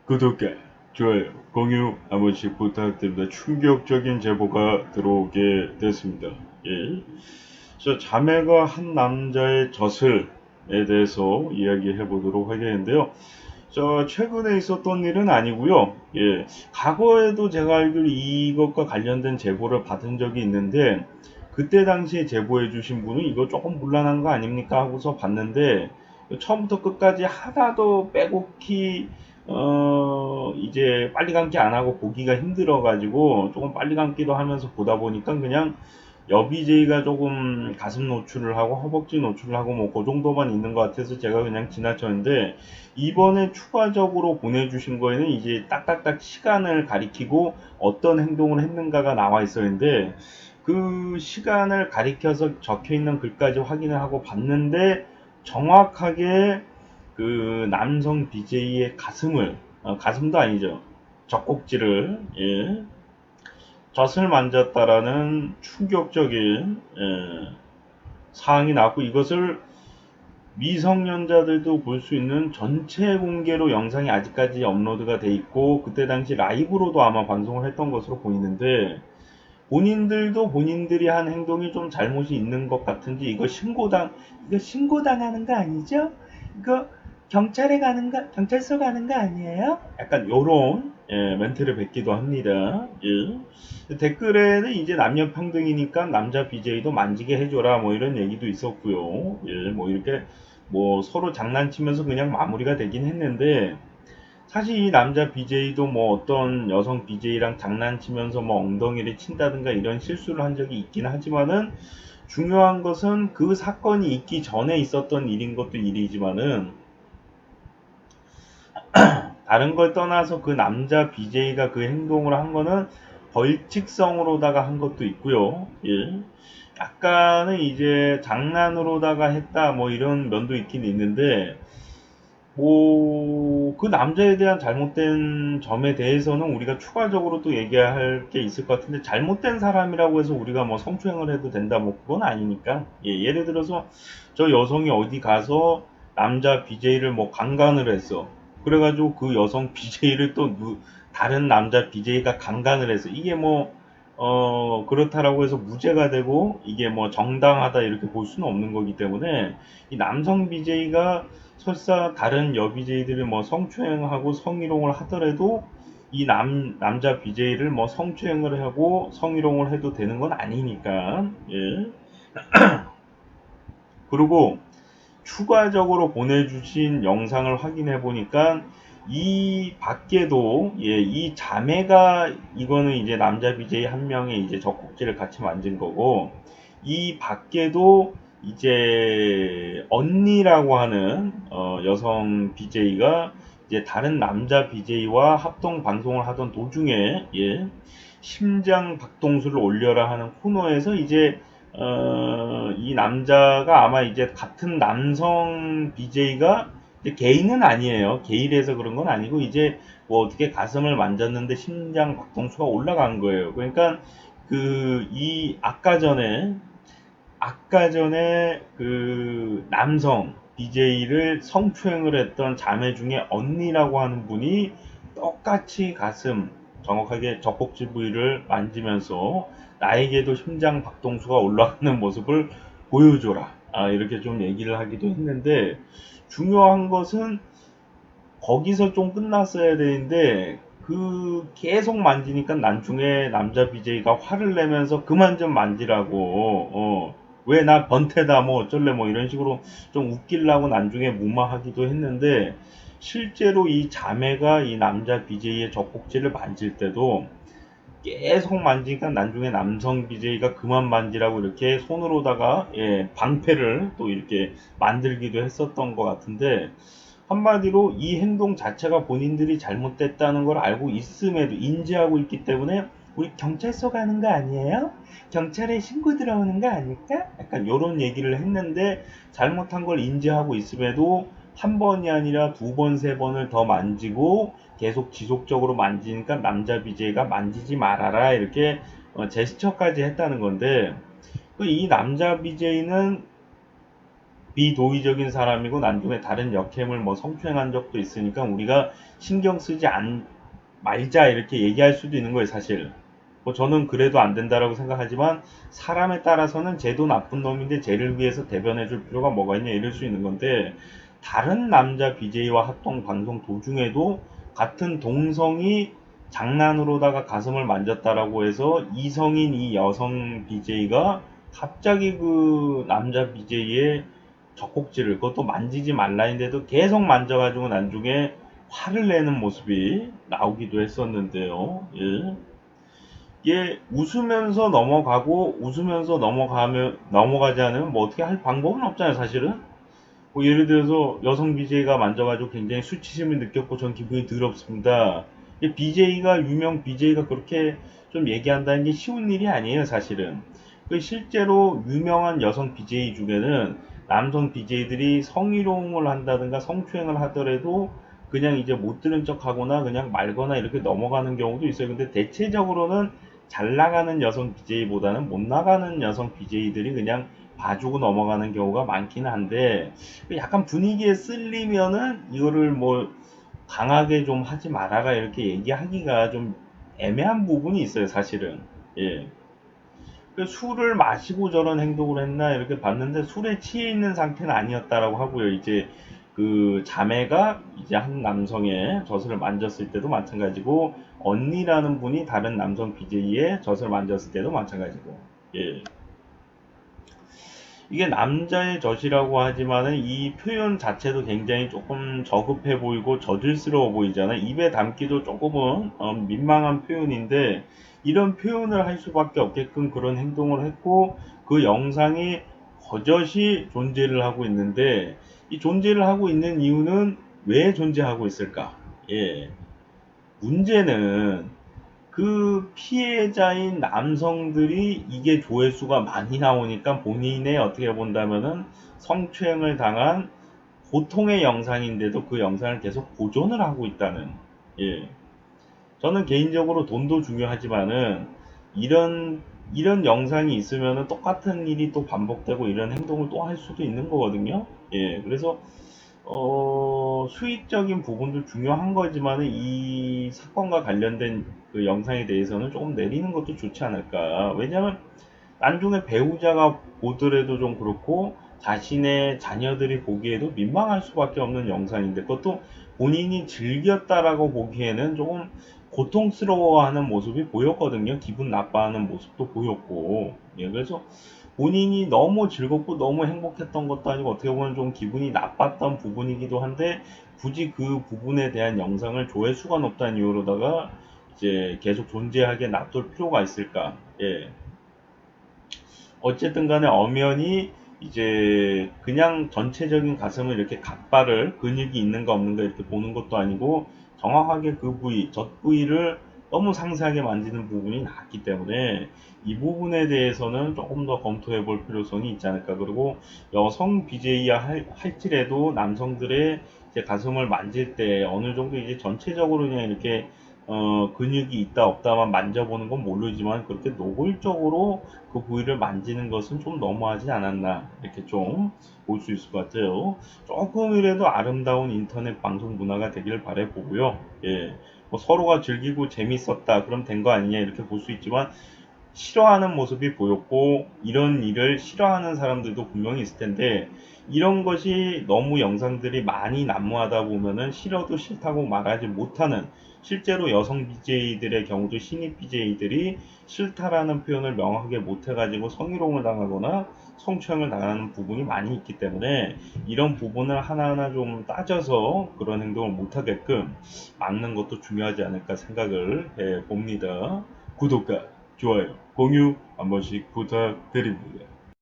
구독과 좋아요, 공유 한 번씩 부탁드립니다. 충격적인 제보가 들어오게 됐습니다. 예. 저 자매가 한 남자의 젖을에 대해서 이야기해 보도록 하겠는데요. 저 최근에 있었던 일은 아니고요. 예. 과거에도 제가 알기로 이것과 관련된 제보를 받은 적이 있는데 그때 당시에 제보해 주신 분은 이거 조금 곤란한 거 아닙니까 하고서 봤는데 처음부터 끝까지 하나도 빼곡히 이제 빨리 감기 안 하고 보기가 힘들어 가지고 조금 빨리 감기도 하면서 보다 보니까 그냥 여비제이가 조금 가슴 노출을 하고 허벅지 노출을 하고 뭐 그 정도만 있는 것 같아서 제가 그냥 지나쳤는데 이번에 추가적으로 보내주신 거에는 이제 딱딱딱 시간을 가리키고 어떤 행동을 했는가가 나와 있었는데 그 시간을 가리켜서 적혀 있는 글까지 확인을 하고 봤는데 정확하게 그 남성 BJ의 가슴을 가슴도 아니죠, 젖꼭지를, 예, 젖을 만졌다라는 충격적인, 예, 사항이 나왔고 이것을 미성년자들도 볼 수 있는 전체 공개로 영상이 아직까지 업로드가 돼 있고 그때 당시 라이브로도 아마 방송을 했던 것으로 보이는데 본인들도 본인들이 한 행동이 좀 잘못이 있는 것 같은지 이거 신고당하는 거 아니죠? 이거 경찰에 가는 거, 경찰서 가는 거 아니에요? 약간 요런, 예, 멘트를 뱉기도 합니다. 예. 댓글에는 이제 남녀 평등이니까 남자 BJ도 만지게 해줘라 뭐 이런 얘기도 있었고요. 예, 뭐 이렇게 뭐 서로 장난치면서 그냥 마무리가 되긴 했는데 사실 이 남자 BJ도 뭐 어떤 여성 BJ랑 장난치면서 뭐 엉덩이를 친다든가 이런 실수를 한 적이 있긴 하지만은 중요한 것은 그 사건이 있기 전에 있었던 일인 것도 일이지만은 다른 걸 떠나서 그 남자 BJ가 그 행동을 한 거는 벌칙성으로다가 한 것도 있고요. 예. 약간은 이제 장난으로다가 했다 뭐 이런 면도 있긴 있는데 뭐, 그 남자에 대한 잘못된 점에 대해서는 우리가 추가적으로 또 얘기할 게 있을 것 같은데, 잘못된 사람이라고 해서 우리가 뭐 성추행을 해도 된다, 뭐, 그건 아니니까. 예, 예를 들어서, 저 여성이 어디 가서 남자 BJ를 뭐 강간을 했어. 그래가지고 그 여성 BJ를 또 다른 남자 BJ가 강간을 했어. 이게 뭐, 그렇다라고 해서 무죄가 되고, 이게 뭐 정당하다 이렇게 볼 수는 없는 거기 때문에, 이 남성 BJ가 설사 다른 여비제이들을 뭐 성추행하고 성희롱을 하더라도 이 남자 BJ를 뭐 성추행을 하고 성희롱을 해도 되는 건 아니니까. 예. 그리고 추가적으로 보내주신 영상을 확인해 보니까 이 밖에도, 예, 이 자매가 이거는 이제 남자 BJ 한 명의 이제 젖꼭지를 같이 만진 거고 이 밖에도 이제 언니라고 하는 여성 BJ가 이제 다른 남자 BJ와 합동 방송을 하던 도중에, 예, 심장 박동수를 올려라 하는 코너에서 이제 이 남자가 아마 이제 같은 남성 BJ가 게이는 아니에요. 게이라서 그런 건 아니고 이제 뭐 어떻게 가슴을 만졌는데 심장 박동수가 올라간 거예요. 그러니까 그 이 아까 전에 그 남성 BJ를 성추행을 했던 자매 중에 언니라고 하는 분이 똑같이 가슴, 정확하게 젖꼭지 부위를 만지면서 나에게도 심장 박동수가 올라가는 모습을 보여줘라, 이렇게 좀 얘기를 하기도 했는데 중요한 것은 거기서 좀 끝났어야 되는데 그 계속 만지니까 나중에 남자 BJ가 화를 내면서 그만 좀 만지라고, 왜 나 변태다 뭐 어쩔래 뭐 이런 식으로 좀 웃기려고 나중에 무마하기도 했는데 실제로 이 자매가 이 남자 BJ의 젖꼭지를 만질 때도 계속 만지니까 나중에 남성 BJ가 그만 만지라고 이렇게 손으로다가, 예, 방패를 또 이렇게 만들기도 했었던 것 같은데 한마디로 이 행동 자체가 본인들이 잘못됐다는 걸 알고 있음에도 인지하고 있기 때문에 우리 경찰서 가는 거 아니에요? 경찰에 신고 들어오는 거 아닐까? 약간 이런 얘기를 했는데 잘못한 걸 인지하고 있음에도 한 번이 아니라 두 번, 세 번을 더 만지고 계속 지속적으로 만지니까 남자 BJ가 만지지 말아라 이렇게 제스처까지 했다는 건데 이 남자 BJ는 비도의적인 사람이고 나중에 다른 역행을 뭐 성추행한 적도 있으니까 우리가 신경 쓰지 말자 이렇게 얘기할 수도 있는 거예요, 사실. 뭐 저는 그래도 안 된다라고 생각하지만 사람에 따라서는 쟤도 나쁜 놈인데 쟤를 위해서 대변해 줄 필요가 뭐가 있냐 이럴 수 있는 건데, 다른 남자 BJ와 합동 방송 도중에도 같은 동성이 장난으로다가 가슴을 만졌다라고 해서 이성인 이 여성 BJ가 갑자기 그 남자 BJ의 젖꼭지를, 그것도 만지지 말라는데도 계속 만져가지고 나중에 화를 내는 모습이 나오기도 했었는데요. 예. 이게 웃으면서 넘어가고 웃으면서 넘어가지 않으면 뭐 어떻게 할 방법은 없잖아요, 사실은. 뭐 예를 들어서 여성 BJ가 만져가지고 굉장히 수치심을 느꼈고 전 기분이 더럽습니다. BJ가 유명 BJ가 그렇게 좀 얘기한다는 게 쉬운 일이 아니에요, 사실은. 실제로 유명한 여성 BJ 중에는 남성 BJ들이 성희롱을 한다든가 성추행을 하더라도 그냥 이제 못 들은 척하거나 그냥 말거나 이렇게 넘어가는 경우도 있어요. 근데 대체적으로는 잘 나가는 여성 BJ보다는 못 나가는 여성 BJ들이 그냥 봐주고 넘어가는 경우가 많기는 한데, 약간 분위기에 쓸리면은 이거를 뭐 강하게 좀 하지 말아라 이렇게 얘기하기가 좀 애매한 부분이 있어요, 사실은. 예. 술을 마시고 저런 행동을 했나 이렇게 봤는데 술에 취해 있는 상태는 아니었다라고 하고요. 이제 그 자매가 이제 한 남성의 젖을 만졌을 때도 마찬가지고, 언니라는 분이 다른 남성 BJ의 젖을 만졌을 때도 마찬가지고. 예. 이게 남자의 젖이라고 하지만은 이 표현 자체도 굉장히 조금 저급해 보이고 저질스러워 보이잖아요. 입에 담기도 조금은 민망한 표현인데, 이런 표현을 할 수밖에 없게끔 그런 행동을 했고, 그 영상이 버젓이 존재를 하고 있는데, 이 존재를 하고 있는 이유는 왜 존재하고 있을까? 예. 문제는 그 피해자인 남성들이 이게 조회수가 많이 나오니까 본인의 어떻게 본다면은 성추행을 당한 보통의 영상인데도 그 영상을 계속 보존을 하고 있다는. 예. 저는 개인적으로 돈도 중요하지만은 이런 영상이 있으면은 똑같은 일이 또 반복되고 이런 행동을 또 할 수도 있는 거거든요. 예. 그래서 수익적인 부분도 중요한 거지만 이 사건과 관련된 그 영상에 대해서는 조금 내리는 것도 좋지 않을까. 왜냐면 나중에 배우자가 보더라도 좀 그렇고 자신의 자녀들이 보기에도 민망할 수밖에 없는 영상인데, 그것도 본인이 즐겼다라고 보기에는 조금 고통스러워하는 모습이 보였거든요. 기분 나빠하는 모습도 보였고. 예, 그래서 본인이 너무 즐겁고 너무 행복했던 것도 아니고 어떻게 보면 좀 기분이 나빴던 부분이기도 한데, 굳이 그 부분에 대한 영상을 조회수가 높다는 이유로다가 이제 계속 존재하게 놔둘 필요가 있을까. 예. 어쨌든 간에 엄연히 이제 그냥 전체적인 가슴을 이렇게 각발을 근육이 있는가 없는가 이렇게 보는 것도 아니고, 정확하게 그 부위, 젖 부위를 너무 상세하게 만지는 부분이 나왔기 때문에 이 부분에 대해서는 조금 더 검토해 볼 필요성이 있지 않을까. 그리고 여성 BJ야 할지라도 남성들의 이제 가슴을 만질 때 어느 정도 이제 전체적으로 그냥 이렇게 근육이 있다 없다만 만져보는 건 모르지만 그렇게 노골적으로 그 부위를 만지는 것은 좀 너무하지 않았나 이렇게 좀 볼 수 있을 것 같아요. 조금이라도 아름다운 인터넷 방송 문화가 되길 바래 보고요. 예, 뭐 서로가 즐기고 재밌었다 그럼 된 거 아니냐 이렇게 볼 수 있지만, 싫어하는 모습이 보였고 이런 일을 싫어하는 사람들도 분명히 있을 텐데, 이런 것이 너무 영상들이 많이 난무하다 보면은 싫어도 싫다고 말하지 못하는, 실제로 여성 BJ들의 경우도 신입 BJ들이 싫다라는 표현을 명확하게 못해가지고 성희롱을 당하거나 성추행을 당하는 부분이 많이 있기 때문에, 이런 부분을 하나하나 좀 따져서 그런 행동을 못하게끔 막는 것도 중요하지 않을까 생각을 해 봅니다. 구독과 좋아요, 공유 한 번씩 부탁드립니다.